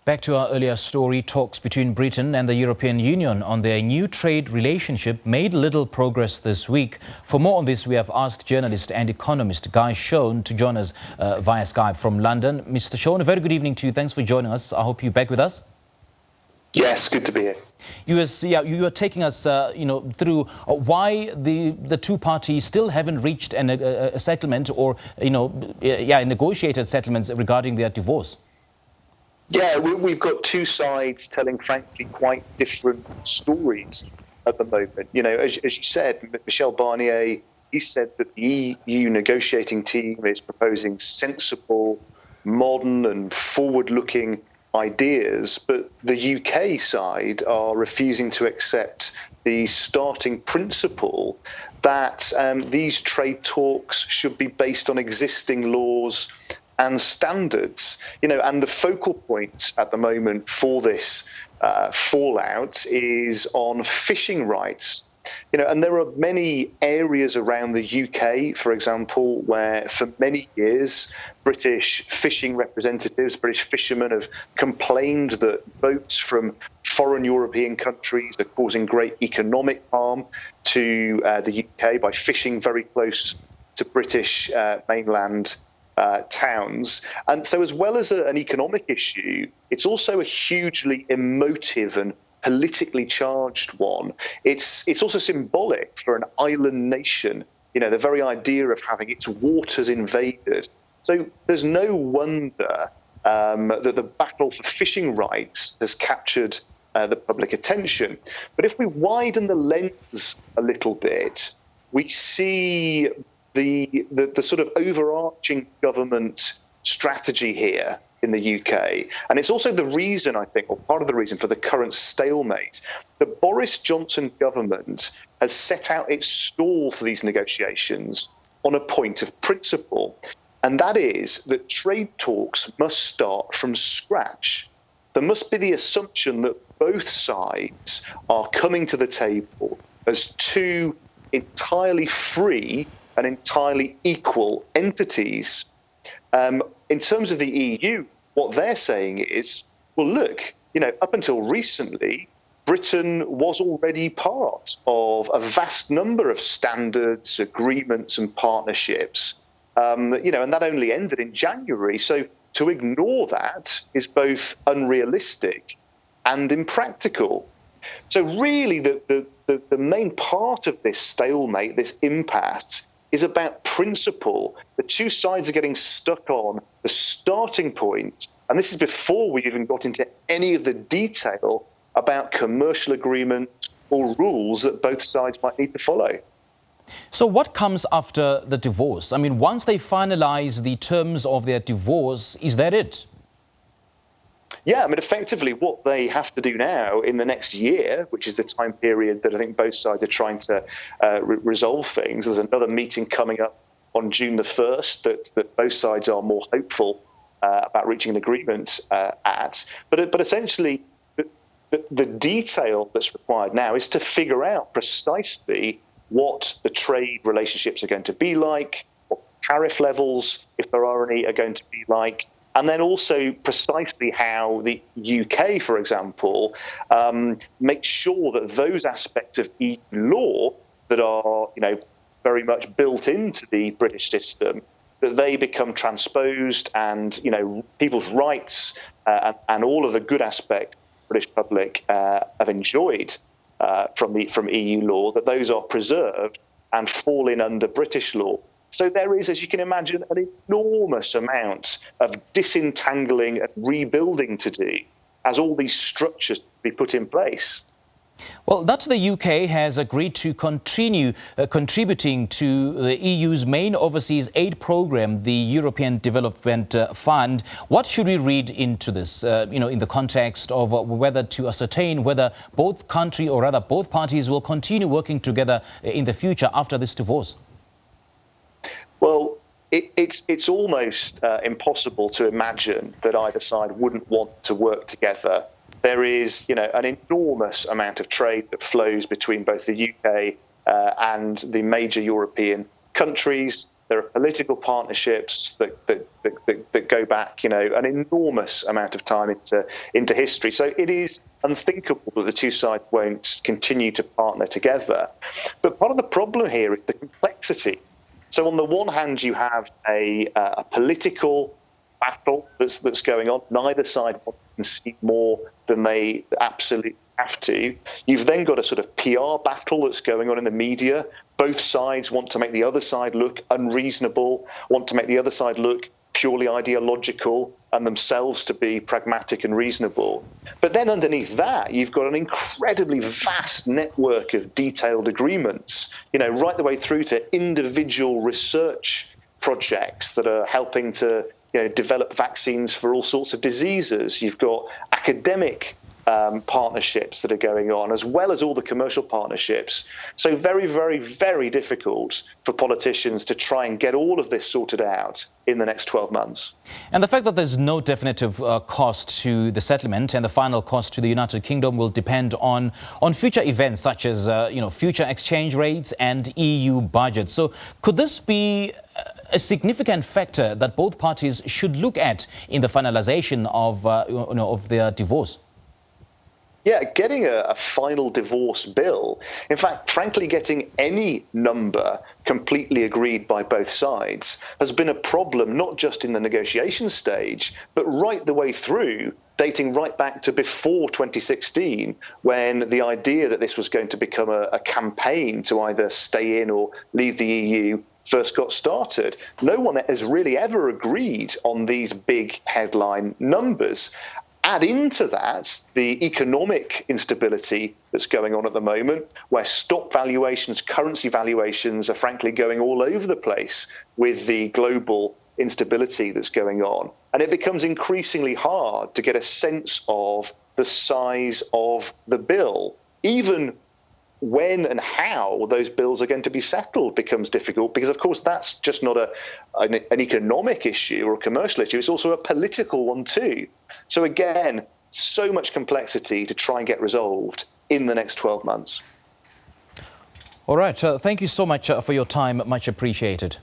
Back to our earlier story, talks between Britain and the European Union on their new trade relationship made little progress this week. For more on this, we have asked journalist and economist Shone to join us via Skype from London. Mr. Shone, a very good evening to you. Thanks for joining us. I hope you're back with us. Yes, good to be here. You are taking us, through why the two parties still haven't reached a settlement or, negotiated settlements regarding their divorce. Yeah, we've got two sides telling, frankly, quite different stories at the moment. You know, as you said, Michel Barnier, he said that the EU negotiating team is proposing sensible, modern and forward-looking ideas, but the UK side are refusing to accept the starting principle that these trade talks should be based on existing laws and standards. You know, and the focal point at the moment for this fallout is on fishing rights. You know, and there are many areas around the UK, for example, where for many years British fishing representatives, British fishermen have complained that boats from foreign European countries are causing great economic harm to the UK by fishing very close to British mainland towns. And so as well as an economic issue, it's also a hugely emotive and politically charged one. It's also symbolic for an island nation, you know, the very idea of having its waters invaded. So there's no wonder that the battle for fishing rights has captured the public attention. But if we widen the lens a little bit, we see the sort of overarching government strategy here in the UK. And it's also the reason, I think, or part of the reason for the current stalemate. The Boris Johnson government has set out its stall for these negotiations on a point of principle. And that is that trade talks must start from scratch. There must be the assumption that both sides are coming to the table as two entirely free and entirely equal entities. In terms of the EU, what they're saying is, well, look, you know, up until recently, Britain was already part of a vast number of standards, agreements and partnerships, and that only ended in January. So to ignore that is both unrealistic and impractical. So really the main part of this stalemate, this impasse, is about principle. The two sides are getting stuck on the starting point, and this is before we even got into any of the detail about commercial agreements or rules that both sides might need to follow. So what comes after the divorce? I mean, once they finalize the terms of their divorce, is that it? Yeah, I mean, effectively, what they have to do now in the next year, which is the time period that I think both sides are trying to resolve things. There's another meeting coming up on June the 1st that both sides are more hopeful about reaching an agreement at. But essentially, the detail that's required now is to figure out precisely what the trade relationships are going to be like, what tariff levels, if there are any, are going to be like. And then also precisely how the UK, for example, makes sure that those aspects of EU law that are, very much built into the British system, that they become transposed and, people's rights and all of the good aspects the British public have enjoyed from EU law, that those are preserved and fall in under British law. So there is, as you can imagine, an enormous amount of disentangling and rebuilding to do as all these structures be put in place. Well, that's the UK has agreed to continue contributing to the EU's main overseas aid program, the European Development Fund. What should we read into this, in the context of whether to ascertain whether both parties will continue working together in the future after this divorce? Well, it's almost impossible to imagine that either side wouldn't want to work together. There is, an enormous amount of trade that flows between both the UK and the major European countries. There are political partnerships that that go back, an enormous amount of time into history. So it is unthinkable that the two sides won't continue to partner together. But part of the problem here is the complexity. So on the one hand, you have a political battle that's going on. Neither side wants to concede more than they absolutely have to. You've then got a sort of PR battle that's going on in the media. Both sides want to make the other side look unreasonable, want to make the other side look purely ideological, and themselves to be pragmatic and reasonable. But then underneath that, you've got an incredibly vast network of detailed agreements, right the way through to individual research projects that are helping to develop vaccines for all sorts of diseases. You've got academic partnerships that are going on, as well as all the commercial partnerships. So very, very, very difficult for politicians to try and get all of this sorted out in the next 12 months. And the fact that there's no definitive cost to the settlement and the final cost to the United Kingdom will depend on future events such as future exchange rates and EU budgets. So could this be a significant factor that both parties should look at in the finalization of their divorce? Yeah, getting a final divorce bill, in fact, frankly, getting any number completely agreed by both sides has been a problem, not just in the negotiation stage, but right the way through, dating right back to before 2016, when the idea that this was going to become a campaign to either stay in or leave the EU first got started. No one has really ever agreed on these big headline numbers. Add into that the economic instability that's going on at the moment, where stock valuations, currency valuations are frankly going all over the place with the global instability that's going on. And it becomes increasingly hard to get a sense of the size of the bill. Even when and how those bills are going to be settled becomes difficult, because, of course, that's just not an economic issue or a commercial issue. It's also a political one, too. So, again, so much complexity to try and get resolved in the next 12 months. All right. Thank you so much for your time. Much appreciated.